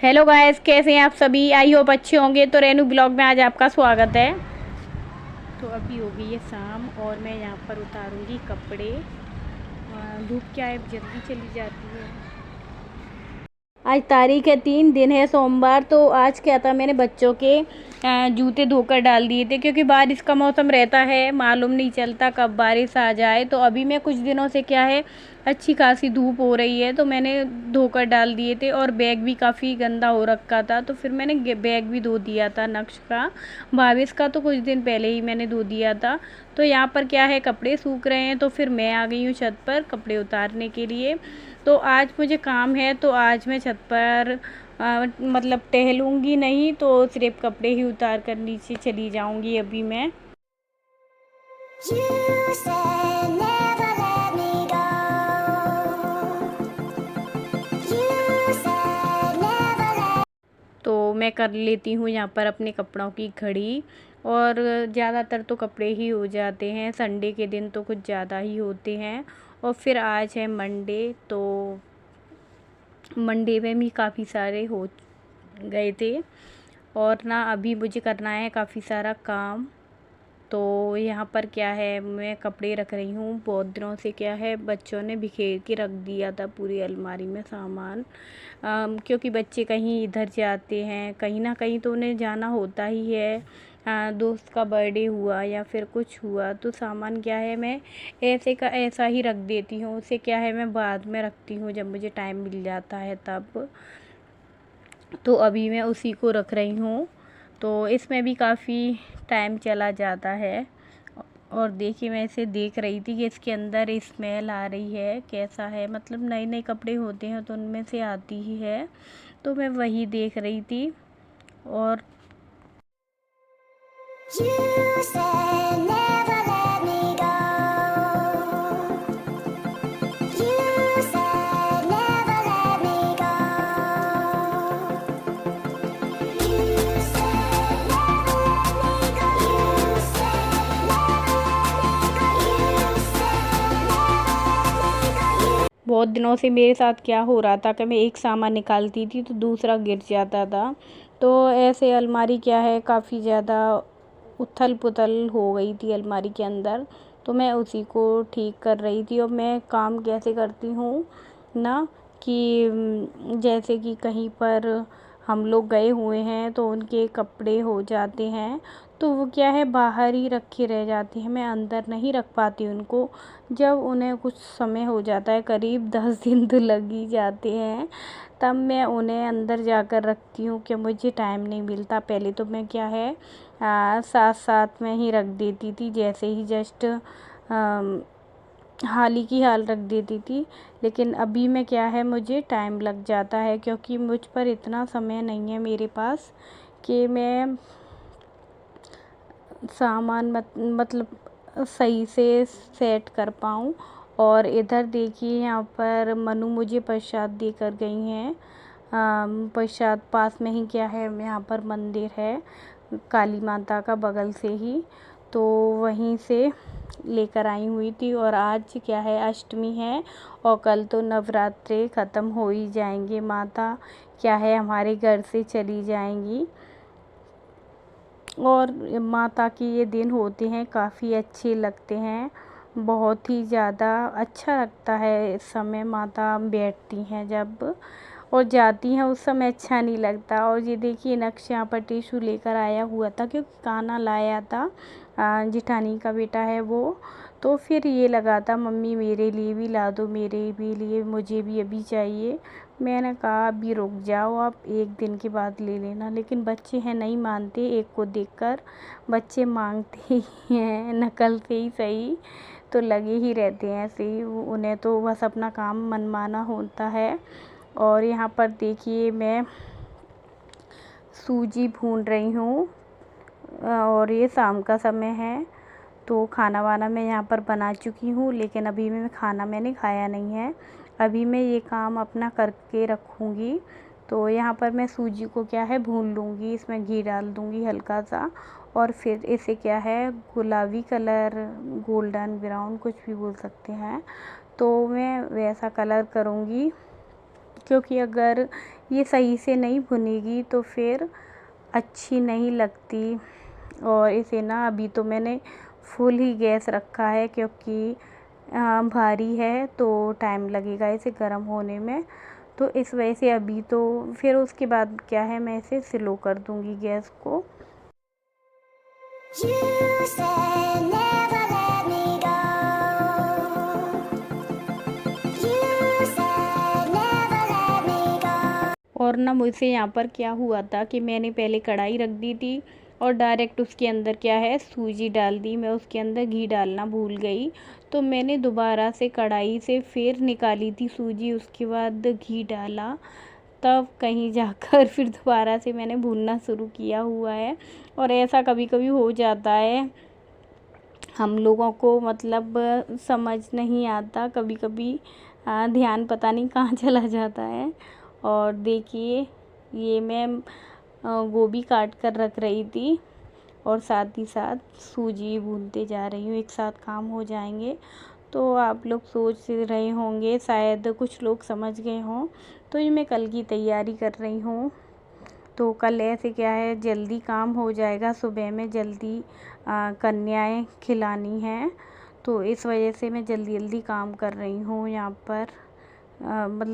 Hello guys, कैसे हैं आप सभी। आई होप अच्छे होंगे। तो रेनू ब्लॉग में आज आपका स्वागत है। तो अभी हो गई है शाम और मैं यहाँ पर उतारूंगी कपड़े। धूप क्या है, जल्दी चली जाती है। आज तारीख है 3 दिन है सोमवार। तो आज क्या था, मैंने बच्चों के जूते धोकर डाल दिए थे क्योंकि बारिश का मौसम रहता है, मालूम नहीं चलता कब बारिश आ जाए। तो अभी मैं कुछ दिनों से क्या है, अच्छी खासी धूप हो रही है तो मैंने धोकर डाल दिए थे। और बैग भी काफ़ी गंदा हो रखा था तो फिर मैंने बैग भी धो दिया था। नक्श का, भावेश का तो कुछ दिन पहले ही मैंने धो दिया था। तो यहाँ पर क्या है, कपड़े सूख रहे हैं तो फिर मैं आ गई हूँ छत पर कपड़े उतारने के लिए। तो आज मुझे काम है तो आज मैं छत पर मतलब टहलूँगी नहीं, तो सिर्फ कपड़े ही उतार कर नीचे चली जाऊँगी अभी मैं। तो मैं कर लेती हूँ यहाँ पर अपने कपड़ों की घड़ी। और ज़्यादातर तो कपड़े ही हो जाते हैं, संडे के दिन तो कुछ ज़्यादा ही होते हैं। और फिर आज है मंडे, तो मंडे में भी काफ़ी सारे हो गए थे। और ना अभी मुझे करना है काफ़ी सारा काम। तो यहाँ पर क्या है, मैं कपड़े रख रही हूँ। बहुत दिनों से क्या है, बच्चों ने बिखेर के रख दिया था पूरी अलमारी में सामान। क्योंकि बच्चे कहीं इधर जाते हैं, कहीं ना कहीं तो उन्हें जाना होता ही है। दोस्त का बर्थडे हुआ या फिर कुछ हुआ तो सामान क्या है, मैं ऐसे का ऐसा ही रख देती हूँ। उसे क्या है, मैं बाद में रखती हूँ जब मुझे टाइम मिल जाता है तब। तो अभी मैं उसी को रख रही हूँ। तो इसमें भी काफ़ी टाइम चला जाता है। और देखिए, मैं इसे देख रही थी कि इसके अंदर स्मेल आ रही है, कैसा है। मतलब नए नए कपड़े होते हैं तो उनमें से आती ही है। तो मैं वही देख रही थी। और बहुत दिनों से मेरे साथ क्या हो रहा था कि मैं एक सामान निकालती थी तो दूसरा गिर जाता था। तो ऐसे अलमारी क्या है, काफ़ी ज़्यादा उथल पुथल हो गई थी अलमारी के अंदर। तो मैं उसी को ठीक कर रही थी। और मैं काम कैसे करती हूँ ना, कि जैसे कि कहीं पर हम लोग गए हुए हैं तो उनके कपड़े हो जाते हैं तो वो क्या है, बाहर ही रखे रह जाते हैं। मैं अंदर नहीं रख पाती उनको। जब उन्हें कुछ समय हो जाता है, करीब 10 दिन तो लग ही जाते हैं, तब मैं उन्हें अंदर जाकर रखती हूँ कि मुझे टाइम नहीं मिलता। पहले तो मैं क्या है, साथ साथ में ही रख देती थी, जैसे ही जस्ट हाल ही की हाल रख देती थी। लेकिन अभी मैं क्या है, मुझे टाइम लग जाता है क्योंकि मुझ पर इतना समय नहीं है मेरे पास कि मैं सामान मतलब सही से सेट कर पाऊँ। और इधर देखिए, यहाँ पर मनु मुझे प्रसाद देकर गई हैं। प्रसाद पास में ही क्या है, यहाँ पर मंदिर है काली माता का, बगल से ही। तो वहीं से लेकर आई हुई थी। और आज क्या है, अष्टमी है और कल तो नवरात्रे ख़त्म हो ही जाएंगे। माता क्या है, हमारे घर से चली जाएंगी। और माता के ये दिन होते हैं, काफ़ी अच्छे लगते हैं, बहुत ही ज़्यादा अच्छा लगता है। इस समय माता बैठती हैं जब और जाती हैं, उस समय अच्छा नहीं लगता। और ये देखिए, नक्श यहाँ पर टिशू लेकर आया हुआ था क्योंकि कान्हा लाया था, जिठानी का बेटा है वो। तो फिर ये लगा था, मम्मी मेरे लिए भी ला दो, मेरे भी लिए, मुझे भी अभी चाहिए। मैंने कहा अभी रुक जाओ, आप एक दिन के बाद ले लेना। लेकिन बच्चे हैं, नहीं मानते। एक को देखकर बच्चे मांगते ही हैं, नकल से ही सही तो लगे ही रहते हैं ऐसे ही। उन्हें तो बस अपना काम मनमाना होता है। और यहाँ पर देखिए, मैं सूजी भून रही हूँ और ये शाम का समय है। तो खाना वाना मैं यहाँ पर बना चुकी हूँ, लेकिन अभी मैं खाना मैंने खाया नहीं है। अभी मैं ये काम अपना करके रखूँगी। तो यहाँ पर मैं सूजी को क्या है, भून लूँगी, इसमें घी डाल दूँगी हल्का सा। और फिर इसे क्या है, गुलाबी कलर, गोल्डन ब्राउन कुछ भी बोल सकते हैं, तो मैं वैसा कलर करूँगी। क्योंकि अगर ये सही से नहीं भुनेगी तो फिर अच्छी नहीं लगती। और इसे ना अभी तो मैंने फुल ही गैस रखा है, क्योंकि भारी है तो टाइम लगेगा इसे गर्म होने में। तो इस वजह से अभी तो फिर उसके बाद क्या है, मैं इसे स्लो कर दूँगी गैस को। और ना मुझसे यहाँ पर क्या हुआ था कि मैंने पहले कढ़ाई रख दी थी और डायरेक्ट उसके अंदर क्या है सूजी डाल दी। मैं उसके अंदर घी डालना भूल गई, तो मैंने दोबारा से कढ़ाई से फिर निकाली थी सूजी, उसके बाद घी डाला, तब कहीं जाकर फिर दोबारा से मैंने भूनना शुरू किया हुआ है। और ऐसा कभी कभी हो जाता है, हम लोगों को मतलब समझ नहीं आता कभी कभी, ध्यान पता नहीं कहाँ चला जाता है। और देखिए ये मैं गोभी काट कर रख रही थी और साथ ही साथ सूजी भूनते जा रही हूँ, एक साथ काम हो जाएंगे। तो आप लोग सोच रहे होंगे, शायद कुछ लोग समझ गए हों, तो ये मैं कल की तैयारी कर रही हूँ। तो कल ऐसे क्या है जल्दी काम हो जाएगा, सुबह में जल्दी कन्याएं खिलानी हैं, तो इस वजह से मैं जल्दी जल्दी काम कर रही हूँ यहाँ पर। मतलब